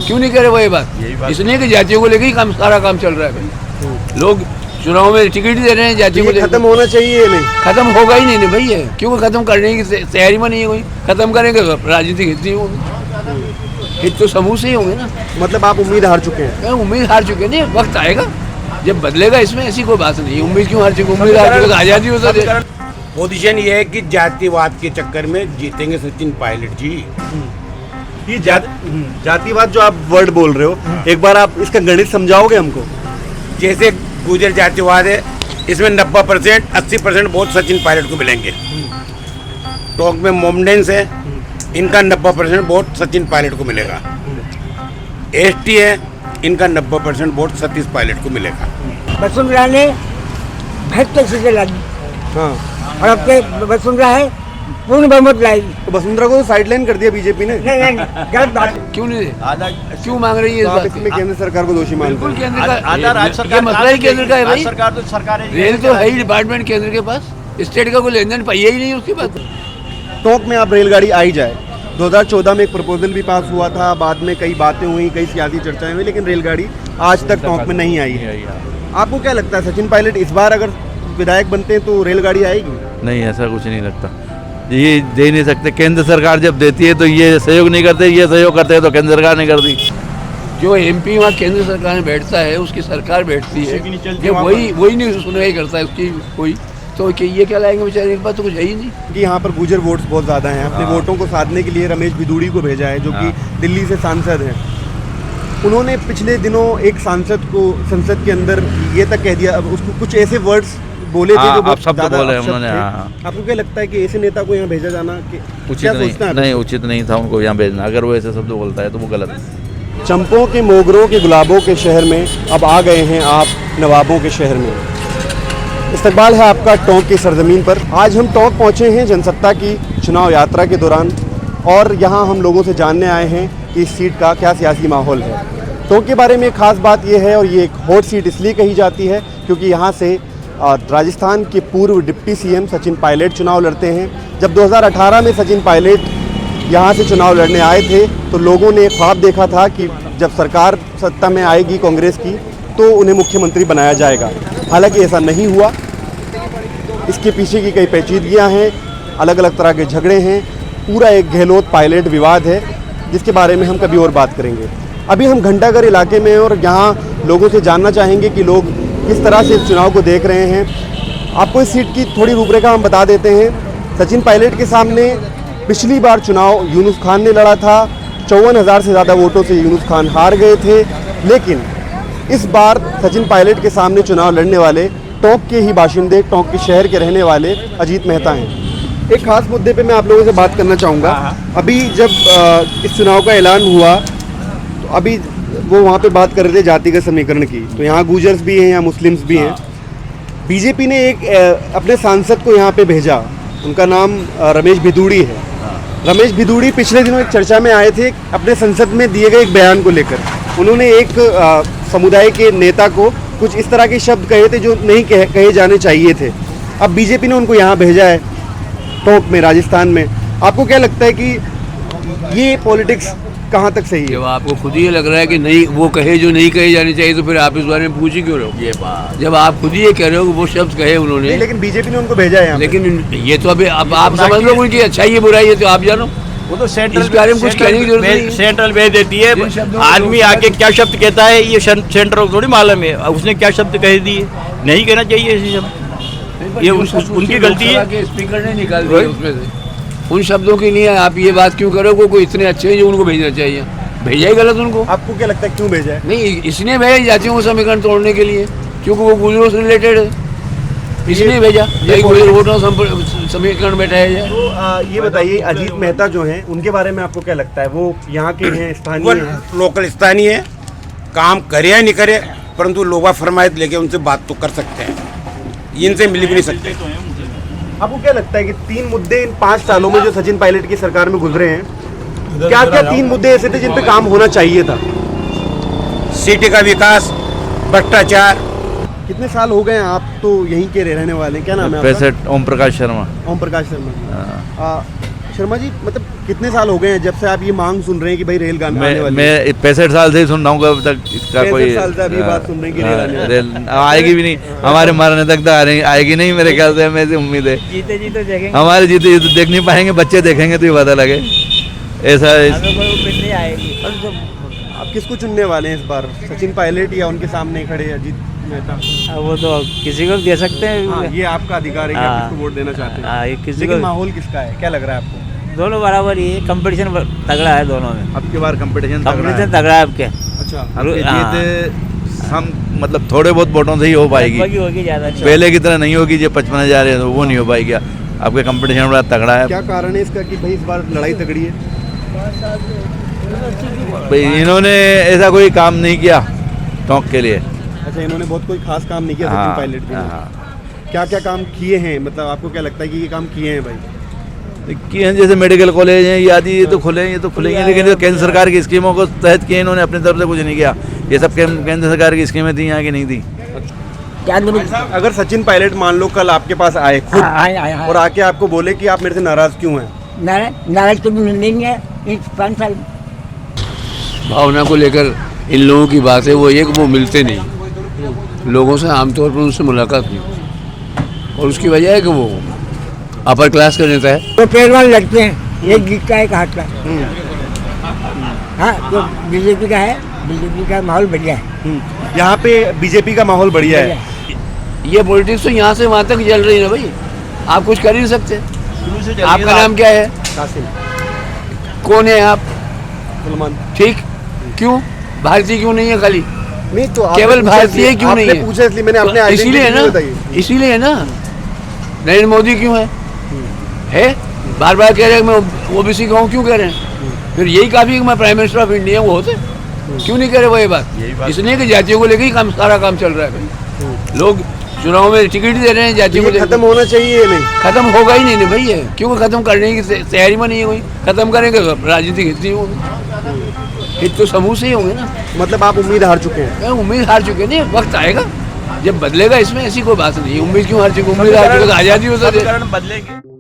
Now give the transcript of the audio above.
क्यों नहीं करे वो ये बात? इसलिए कि जातियों को लेकर ही काम, सारा काम चल रहा है भाई। लोग चुनाव में टिकट दे रहे हैं जातियों को। खत्म होना चाहिए नहीं? खत्म होगा ही नहीं भाई, है क्योंकि खत्म करने की तैयारी में नहीं है कोई। खत्म करेंगे तो राजनीतिक हित नहीं होगी, हित तो समूह से ही होंगे ना। मतलब आप उम्मीद हार चुके हैं? उम्मीद हार चुके नहीं, वक्त आएगा जब बदलेगा, इसमें ऐसी कोई बात नहीं। उम्मीद क्यों हार चुके? उम्मीद हार चुके तो आजादी हो सकती। पोजीशन ये है कि जातिवाद के चक्कर में जीतेंगे सचिन पायलट जी। ये जातिवाद जो आप वर्ड बोल रहे हो, एक बार आप इसका गणित समझाओगे हमको? जैसे गुजर जातिवाद है, इसमें 90% 80% वोट सचिन पायलट को मिलेंगे। टोंक में मोमडेंस है, इनका 90% वोट सचिन पायलट को मिलेगा। एसटी है, इनका 90% वोट सतीश पायलट को मिलेगा। वसुंधरा ने भक्त से लड़ी, हाँ, और अब के वसुंधरा है पूर्ण बहुमत लाएगी। तो वसुंधरा को साइडलाइन कर दिया बीजेपी ने। नहीं, गलत बात। क्यों नहीं? क्यों मांग रही है इस तो आप बात इसमें की? केंद्र सरकार को दोषी मानते बिल्कुल हैं? केंद्र का, आधा राज्य सरकार, ये मसला ही केंद्र का है भाई। सरकार तो सरकार है, रेल तो है ही डिपार्टमेंट केंद्र के पास, स्टेट का कोई लेन देन पाइए ही नहीं उसके बाद। टोंक में अब रेलगाड़ी आई जाए, 2014 में एक प्रपोजल भी पास हुआ था, बाद में कई बातें हुई, कई सियासी चर्चाएं हुई, लेकिन रेलगाड़ी आज तक टोंक में नहीं आई है। आपको क्या लगता है सचिन पायलट इस बार अगर विधायक बनते हैं तो रेलगाड़ी आएगी? नहीं, ऐसा कुछ नहीं लगता। ये दे नहीं सकते। केंद्र सरकार जब देती है तो ये सहयोग नहीं करते, ये सहयोग करते हैं तो केंद्र सरकार नहीं करती। जो एमपी वहाँ केंद्र सरकार में बैठता है, उसकी सरकार बैठती है, ये वही नहीं सुनवाई करता है उसकी कोई। तो ये क्या लाएंगे बेचारे, एक बात तो कुछ है ही नहीं। कि यहाँ पर गुजर वोट्स बहुत ज़्यादा हैं। अपने वोटों को साधने के लिए रमेश भिदूड़ी को भेजा है, जो कि दिल्ली से सांसद हैं। उन्होंने पिछले दिनों एक सांसद को संसद के अंदर ये तक कह दिया, अब उसको कुछ ऐसे वर्ड्स बोले थे जो बहुत ज़्यादा उन्होंने। आपको क्या लगता है कि ऐसे नेता को यहाँ भेजा जाना उचित नहीं, उचित नहीं था उनको यहाँ भेजना। अगर वो ऐसे शब्द बोलता है तो वो गलत है। चंपों के, मोगरों के, गुलाबों के शहर में अब आ गए हैं आप नवाबों के शहर में। इस्तकबाल है आपका टोंक की सरजमीन पर। आज हम टोंक पहुँचे हैं जनसत्ता की चुनाव यात्रा के दौरान, और यहाँ हम लोगों से जानने आए हैं कि इस सीट का क्या सियासी माहौल है। टोंक के बारे में एक खास बात यह है, और ये एक हॉट सीट इसलिए कही जाती है क्योंकि यहाँ से राजस्थान के पूर्व डिप्टी सीएम सचिन पायलट चुनाव लड़ते हैं। जब 2018 में सचिन पायलट यहाँ से चुनाव लड़ने आए थे तो लोगों ने ख्वाब देखा था कि जब सरकार सत्ता में आएगी कांग्रेस की तो उन्हें मुख्यमंत्री बनाया जाएगा। हालांकि ऐसा नहीं हुआ। इसके पीछे की कई पेचीदगियाँ हैं, अलग अलग तरह के झगड़े हैं, पूरा एक गहलोत पायलट विवाद है, जिसके बारे में हम कभी और बात करेंगे। अभी हम घंटाघर इलाके में हैं और यहाँ लोगों से जानना चाहेंगे कि लोग किस तरह से इस चुनाव को देख रहे हैं। आपको इस सीट की थोड़ी रूपरेखा हम बता देते हैं। सचिन पायलट के सामने पिछली बार चुनाव यूनुस खान ने लड़ा था। 54,000 से ज़्यादा वोटों से यूनुस खान हार गए थे। लेकिन इस बार सचिन पायलट के सामने चुनाव लड़ने वाले टोंक के ही बाशिंदे, टोंक के शहर के रहने वाले अजीत मेहता हैं। एक खास मुद्दे पे मैं आप लोगों से बात करना चाहूँगा। अभी जब इस चुनाव का ऐलान हुआ तो अभी वो वहाँ पे बात कर रहे थे जातिगत समीकरण की, तो यहाँ गुजर्स भी हैं, यहाँ मुस्लिम्स भी हैं। बीजेपी ने एक अपने सांसद को यहाँ पे भेजा, उनका नाम रमेश भिदूड़ी है। रमेश भिदूड़ी पिछले दिनों एक चर्चा में आए थे अपने संसद में दिए गए एक बयान को लेकर। उन्होंने एक समुदाय के नेता को कुछ इस तरह के शब्द कहे थे जो नहीं कहे जाने चाहिए थे। अब बीजेपी ने उनको यहाँ भेजा है टोंक में, राजस्थान में। आपको क्या लगता है कि ये पॉलिटिक्स कहाँ तक सही है? जब आपको खुद ही लग रहा है कि नहीं वो कहे जो नहीं कहे जाने चाहिए, तो फिर आप इस बारे में पूछ ही क्यों रहे हो? ये बात जब आप खुद ही ये कह रहे हो कि वो शब्द कहे उन्होंने, लेकिन बीजेपी ने उनको भेजा है यहाँ। लेकिन ये तो अभी अब आप समझ लो उनकी अच्छाई है बुराई है, तो आप जानो। वो तो सेंट्रल इस बारे में कुछ कहने की जरूरत नहीं। सेंट्रल भेज देती है। आदमी आके क्या शब्द कहता है ये सेंट्रल को थोड़ी मालूम है उसने क्या शब्द कह दिए। नहीं कहना चाहिए ऐसे शब्द, ये उनकी गलती है। स्पीकर ने निकाल दिया उसमें से, उन शब्दों की नहीं है। आप ये बात क्यों करो? कोई इतने अच्छे हैं जो उनको भेजना चाहिए, भेजा ही गलत उनको। आपको क्या लगता है क्यों भेजा है? नहीं, इसने भेजा जातियों को समीकरण तोड़ने के लिए, क्योंकि वो गुजरों से रिलेटेड है, इसलिए भेजा। वोटों समीकरण बैठाया जाए। तो ये बताइए, अजीत मेहता जो हैं उनके बारे में आपको क्या लगता है? वो यहाँ के हैं, स्थानीय हैं? लोकल स्थानीय है, काम करे या नहीं करे, परंतु लोबा फरमायत लेके उनसे बात तो कर सकते हैं, इनसे मिल भी नहीं सकते। आपको क्या लगता है कि 3 मुद्दे इन 5 सालों में जो सचिन पायलट की सरकार में गुजरे हैं, क्या क्या 3 मुद्दे ऐसे थे जिन पे काम होना चाहिए था? सिटी का विकास, भ्रष्टाचार। कितने साल हो गए हैं आप तो यहीं के रहने वाले हैं? क्या नाम है आपका? 65। ओम प्रकाश शर्मा। ओम प्रकाश शर्मा। शर्मा जी, मतलब कितने साल हो गए हैं जब से आप ये मांग सुन रहे हैं कि भाई रेलगाड़ी आने वाली है? मैं 65 साल से ही सुन रहा हूँ, अब तक इसका 65 कोई साल से अभी बात सुन रहे हैं कि रेल आने वाली है। रेल आएगी भी नहीं, हमारे मरने तक तो आएगी नहीं मेरे ख्याल से, हमें उम्मीद है। जीते जीते देखेंगे, हमारे जीते तो देख नहीं पाएंगे, बच्चे देखेंगे तो ये पता लगे। ऐसा हमें कोई उम्मीद नहीं आएगी। आप किसको चुनने वाले हैं इस बार, सचिन पायलट या उनके सामने खड़े अजीत मेहता? वो तो किसी को भी दे सकते हैं। हाँ, ये आपका अधिकार है कि आप किसको वोट देना चाहते हैं। ये किसी लेकिन को, माहौल किसका है, क्या लग रहा है आपको? दोनों बराबर ही है, कंपटीशन तगड़ा है दोनों में। अब की बार कंपटीशन तगड़ा है आपके। अच्छा, आपके हाँ। जीत हम मतलब थोड़े बहुत वोटों से ही हो पाएगी, होगी ज़्यादा नहीं। पहले की तरह नहीं होगी। जो 55,000 है वो नहीं हो पाएगी। आपके कंपटीशन बड़ा तगड़ा है। क्या कारण है इसका कि भाई इस बार लड़ाई तगड़ी है? भाई इन्होंने ऐसा कोई काम नहीं किया टोंक के लिए। अच्छा, इन्होंने बहुत कोई खास काम नहीं किया सचिन हाँ, पायलट के लिए। हाँ। क्या क्या काम किए हैं, मतलब आपको क्या लगता है कि ये काम किए हैं भाई? किए हैं, जैसे मेडिकल कॉलेज हैं, ये आदि ये तो खुले हैं, ये तो खुलेंगे, लेकिन जो केंद्र सरकार की स्कीमों को तहत किए इन्होंने अपनी तरफ से कुछ नहीं किया। ये सब केंद्र सरकार की स्कीमें थी, यहाँ की नहीं थी। अगर सचिन पायलट मान लो कल आपके पास आए खुद आए और आके आपको बोले कि आप मेरे से नाराज क्यों हैं? नाराज तो नहीं है, 5 साल भावना को लेकर इन लोगों की बात है, वो एक वो मिलते नहीं लोगों से, आमतौर पर उनसे मुलाकात नहीं होती, और उसकी वजह है कि वो अपर क्लास का नेता है। तो पहलवान लड़ते हैं, एक जीत का एक हाथ का। हाँ, तो बीजेपी का है, बीजेपी का माहौल बढ़िया है। यहाँ पे बीजेपी का माहौल बढ़िया है। ये पॉलिटिक्स तो यहाँ से वहाँ तक चल रही है ना भाई, आप कुछ कर ही नहीं सकते। आपका नाम क्या है? कासिम कौन है आप? सलमान। ठीक, क्यों भारतीय क्यों नहीं है खाली? नहीं तो केवल भारतीय क्यों नहीं है? पूछा इसलिए मैंने अपने तो इसीलिए है identity ना, बताई। इसीलिए है ना। नरेंद्र मोदी क्यों है? बार बार कह रहे हैं मैं ओबीसी का हूँ, क्यों कह रहे हैं? फिर यही काफी कि मैं प्राइम मिनिस्टर ऑफ इंडिया वो होते, क्यों नहीं कह रहे वो ये बात? इसलिए कि जातियों को लेकर ही काम, सारा काम चल रहा है भाई। लोग चुनाव में टिकट दे रहे हैं जातियों को ये लेकर। खत्म होना चाहिए या नहीं? खत्म होगा ही नहीं ना भाई, है क्योंकि खत्म करने की तैयारी में नहीं है कोई। खत्म करेंगे तो राजनीतिक हित नहीं होगी, हित तो समूह से ही होंगे ना। मतलब आप उम्मीद हार चुके हैं? उम्मीद हार चुके नहीं, वक्त आएगा जब बदलेगा, इसमें ऐसी कोई बात नहीं है। उम्मीद क्यों हार चुके? उम्मीद हार चुके तो आज़ादी हो सकती है। बदलेंगे।